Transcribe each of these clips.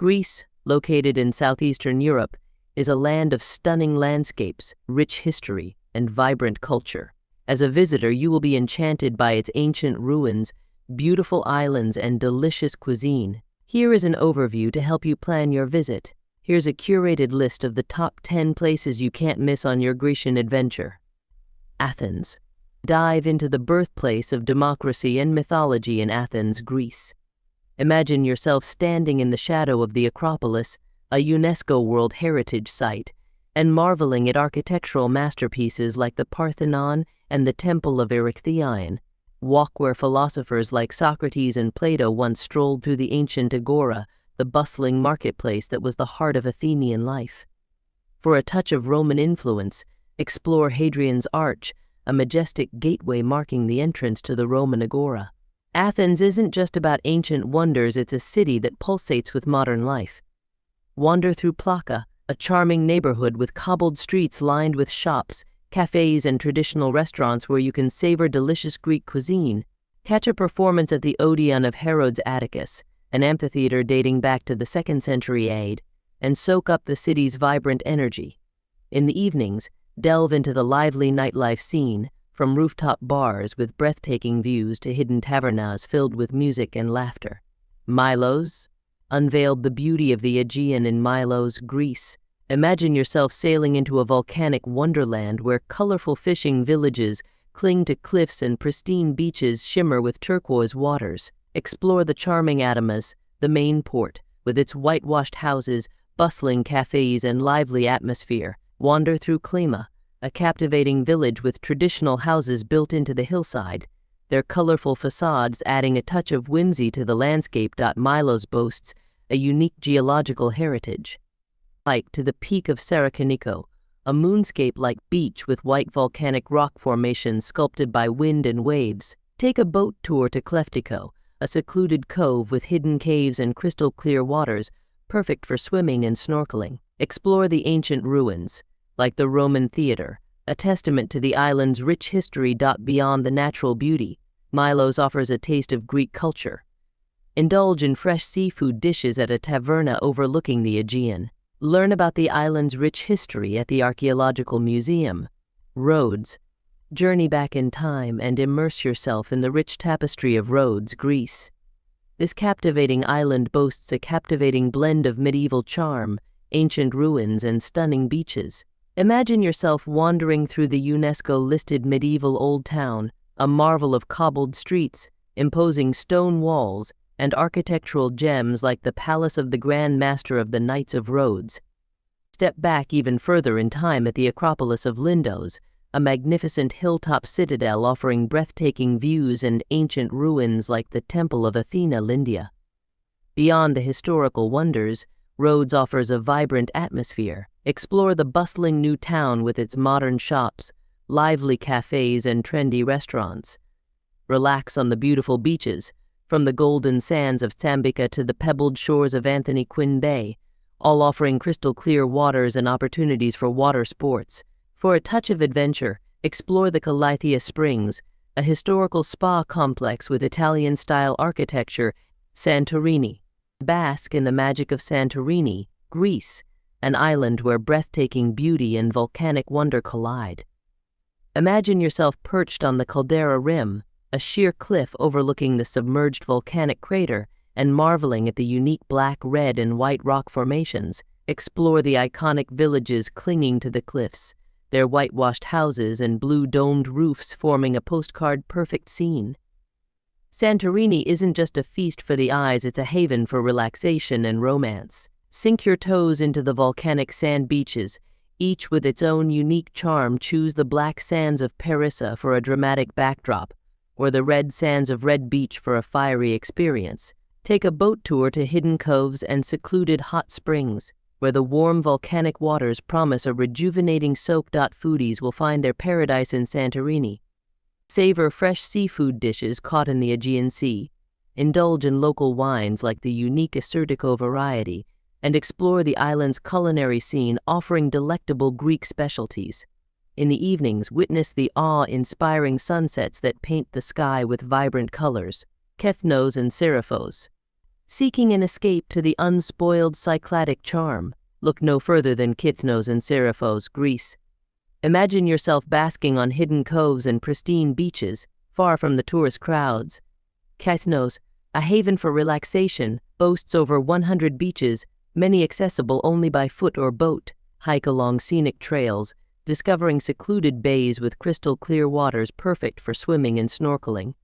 Greece, located in southeastern Europe, is a land of stunning landscapes, rich history, and vibrant culture. As a visitor, you will be enchanted by its ancient ruins, beautiful islands, and delicious cuisine. Here is an overview to help you plan your visit. Here's a curated list of the top 10 places you can't miss on your Grecian adventure. Athens. Dive into the birthplace of democracy and mythology in Athens, Greece. Imagine yourself standing in the shadow of the Acropolis, a UNESCO World Heritage Site, and marveling at architectural masterpieces like the Parthenon and the Temple of Erechtheion. Walk where philosophers like Socrates and Plato once strolled through the ancient agora, the bustling marketplace that was the heart of Athenian life. For a touch of Roman influence, explore Hadrian's Arch, a majestic gateway marking the entrance to the Roman agora. Athens isn't just about ancient wonders, it's a city that pulsates with modern life. Wander through Plaka, a charming neighborhood with cobbled streets lined with shops, cafes, and traditional restaurants where you can savor delicious Greek cuisine. Catch a performance at the Odeon of Herod's Atticus, an amphitheater dating back to the 2nd century AD, and soak up the city's vibrant energy. In the evenings, delve into the lively nightlife scene, from rooftop bars with breathtaking views to hidden tavernas filled with music and laughter. Milos unveiled the beauty of the Aegean in Milos, Greece. Imagine yourself sailing into a volcanic wonderland where colorful fishing villages cling to cliffs and pristine beaches shimmer with turquoise waters. Explore the charming Athens, the main port, with its whitewashed houses, bustling cafes, and lively atmosphere. Wander through Klima, a captivating village with traditional houses built into the hillside, their colorful facades adding a touch of whimsy to the landscape. Milos boasts a unique geological heritage. Hike to the peak of Santorini, a moonscape-like beach with white volcanic rock formations sculpted by wind and waves. Take a boat tour to Kleftiko, a secluded cove with hidden caves and crystal-clear waters, perfect for swimming and snorkeling. Explore the ancient ruins, like the Roman Theater, a testament to the island's rich history. Beyond the natural beauty, Milos offers a taste of Greek culture. Indulge in fresh seafood dishes at a taverna overlooking the Aegean. Learn about the island's rich history at the Archaeological Museum. Rhodes. Journey back in time and immerse yourself in the rich tapestry of Rhodes, Greece. This captivating island boasts a captivating blend of medieval charm, ancient ruins, and stunning beaches. Imagine yourself wandering through the UNESCO-listed medieval Old Town, a marvel of cobbled streets, imposing stone walls, and architectural gems like the Palace of the Grand Master of the Knights of Rhodes. Step back even further in time at the Acropolis of Lindos, a magnificent hilltop citadel offering breathtaking views and ancient ruins like the Temple of Athena Lindia. Beyond the historical wonders, Rhodes offers a vibrant atmosphere. Explore the bustling new town with its modern shops, lively cafes, and trendy restaurants. Relax on the beautiful beaches, from the golden sands of Sambuca to the pebbled shores of Anthony Quinn Bay, all offering crystal-clear waters and opportunities for water sports. For a touch of adventure, explore the Calathea Springs, a historical spa complex with Italian-style architecture. Santorini. Bask in the magic of Santorini, Greece, an island where breathtaking beauty and volcanic wonder collide. Imagine yourself perched on the Caldera rim, a sheer cliff overlooking the submerged volcanic crater, and marveling at the unique black, red, and white rock formations. Explore the iconic villages clinging to the cliffs, their whitewashed houses and blue-domed roofs forming a postcard-perfect scene. Santorini isn't just a feast for the eyes, it's a haven for relaxation and romance. Sink your toes into the volcanic sand beaches, each with its own unique charm. Choose the black sands of Parissa for a dramatic backdrop, or the red sands of Red Beach for a fiery experience. Take a boat tour to hidden coves and secluded hot springs, where the warm volcanic waters promise a rejuvenating soak. Foodies will find their paradise in Santorini. Savor fresh seafood dishes caught in the Aegean Sea, indulge in local wines like the unique Asurtico variety, and explore the island's culinary scene offering delectable Greek specialties. In the evenings, witness the awe-inspiring sunsets that paint the sky with vibrant colors. Kethnos and Seraphos. Seeking an escape to the unspoiled Cycladic charm, look no further than Kythnos and Seriphos, Greece. Imagine yourself basking on hidden coves and pristine beaches, far from the tourist crowds. Kythnos, a haven for relaxation, boasts over 100 beaches, many accessible only by foot or boat. Hike along scenic trails, discovering secluded bays with crystal-clear waters perfect for swimming and snorkeling.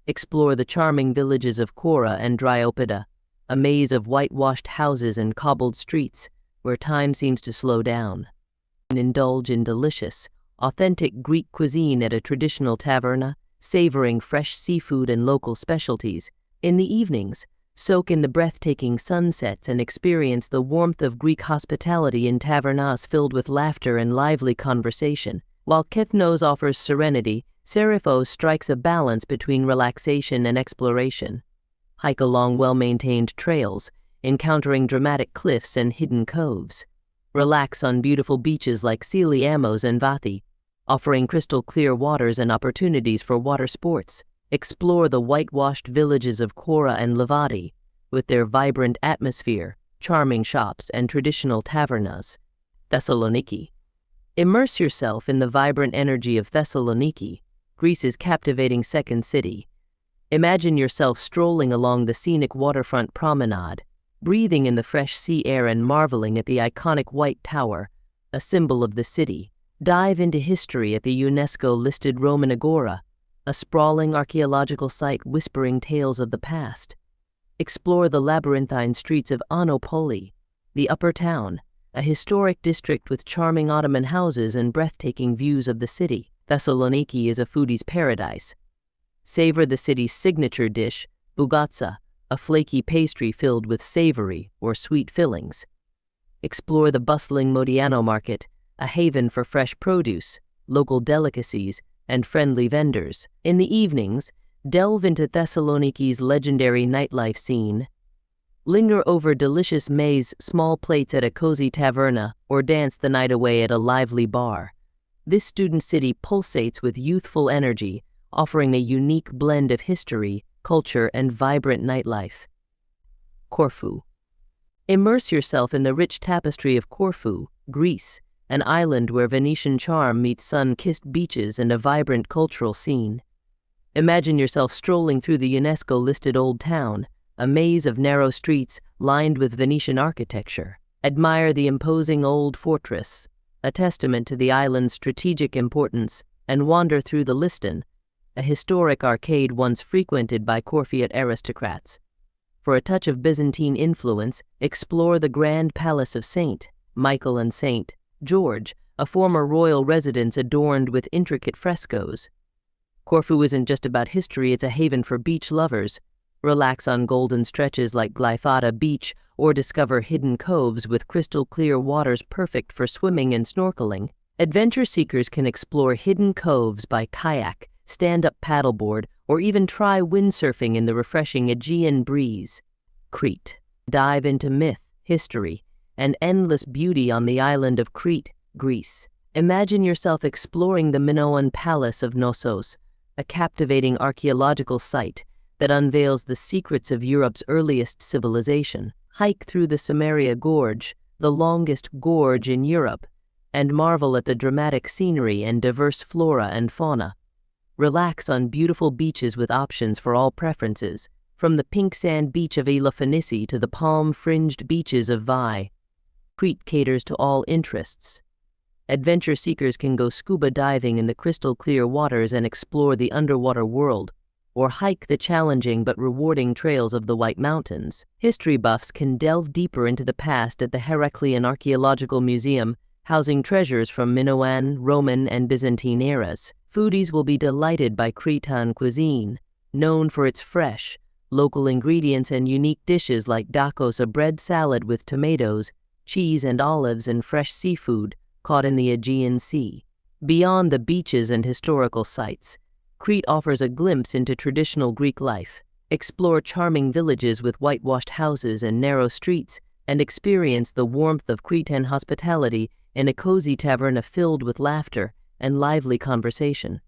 Explore the charming villages of Kora and Dryopeida, a maze of whitewashed houses and cobbled streets where time seems to slow down. And indulge in delicious, authentic Greek cuisine at a traditional taverna, savoring fresh seafood and local specialties. In the evenings, soak in the breathtaking sunsets and experience the warmth of Greek hospitality in tavernas filled with laughter and lively conversation. While Kythnos offers serenity, Seriphos strikes a balance between relaxation and exploration. Hike along well-maintained trails, encountering dramatic cliffs and hidden coves. Relax on beautiful beaches like Amos and Vathi, offering crystal-clear waters and opportunities for water sports. Explore the whitewashed villages of Kora and Levadi, with their vibrant atmosphere, charming shops, and traditional tavernas. Thessaloniki. Immerse yourself in the vibrant energy of Thessaloniki, Greece's captivating second city. Imagine yourself strolling along the scenic waterfront promenade, breathing in the fresh sea air and marveling at the iconic White Tower, a symbol of the city. Dive into history at the UNESCO-listed Roman Agora, a sprawling archaeological site whispering tales of the past. Explore the labyrinthine streets of Anopoli, the Upper Town, a historic district with charming Ottoman houses and breathtaking views of the city. Thessaloniki is a foodie's paradise. Savor the city's signature dish, bougatsa, a flaky pastry filled with savory or sweet fillings. Explore the bustling Modiano market, a haven for fresh produce, local delicacies, and friendly vendors. In the evenings, delve into Thessaloniki's legendary nightlife scene. Linger over delicious maize small plates at a cozy taverna or dance the night away at a lively bar. This student city pulsates with youthful energy, offering a unique blend of history, culture, and vibrant nightlife. Corfu. Immerse yourself in the rich tapestry of Corfu, Greece, an island where Venetian charm meets sun-kissed beaches and a vibrant cultural scene. Imagine yourself strolling through the UNESCO-listed Old Town, a maze of narrow streets lined with Venetian architecture. Admire the imposing old fortress, a testament to the island's strategic importance, and wander through the Liston, a historic arcade once frequented by Corfiot aristocrats. For a touch of Byzantine influence, explore the Grand Palace of St. Michael and St. George, a former royal residence adorned with intricate frescoes. Corfu isn't just about history, it's a haven for beach lovers. Relax on golden stretches like Glyfada Beach or discover hidden coves with crystal-clear waters perfect for swimming and snorkeling. Adventure seekers can explore hidden coves by kayak, stand-up paddleboard, or even try windsurfing in the refreshing Aegean breeze. Crete. Dive into myth, history, and endless beauty on the island of Crete, Greece. Imagine yourself exploring the Minoan Palace of Knossos, a captivating archaeological site that unveils the secrets of Europe's earliest civilization. Hike through the Samaria Gorge, the longest gorge in Europe, and marvel at the dramatic scenery and diverse flora and fauna. Relax on beautiful beaches with options for all preferences, from the pink sand beach of Elafonisi to the palm-fringed beaches of Vai. Crete caters to all interests. Adventure seekers can go scuba diving in the crystal-clear waters and explore the underwater world, or hike the challenging but rewarding trails of the White Mountains. History buffs can delve deeper into the past at the Heraclean Archaeological Museum, housing treasures from Minoan, Roman, and Byzantine eras. Foodies will be delighted by Cretan cuisine, known for its fresh, local ingredients and unique dishes like dakos, a bread salad with tomatoes, cheese and olives, and fresh seafood caught in the Aegean Sea. Beyond the beaches and historical sites, Crete offers a glimpse into traditional Greek life. Explore charming villages with whitewashed houses and narrow streets, and experience the warmth of Cretan hospitality in a cozy taverna filled with laughter and lively conversation.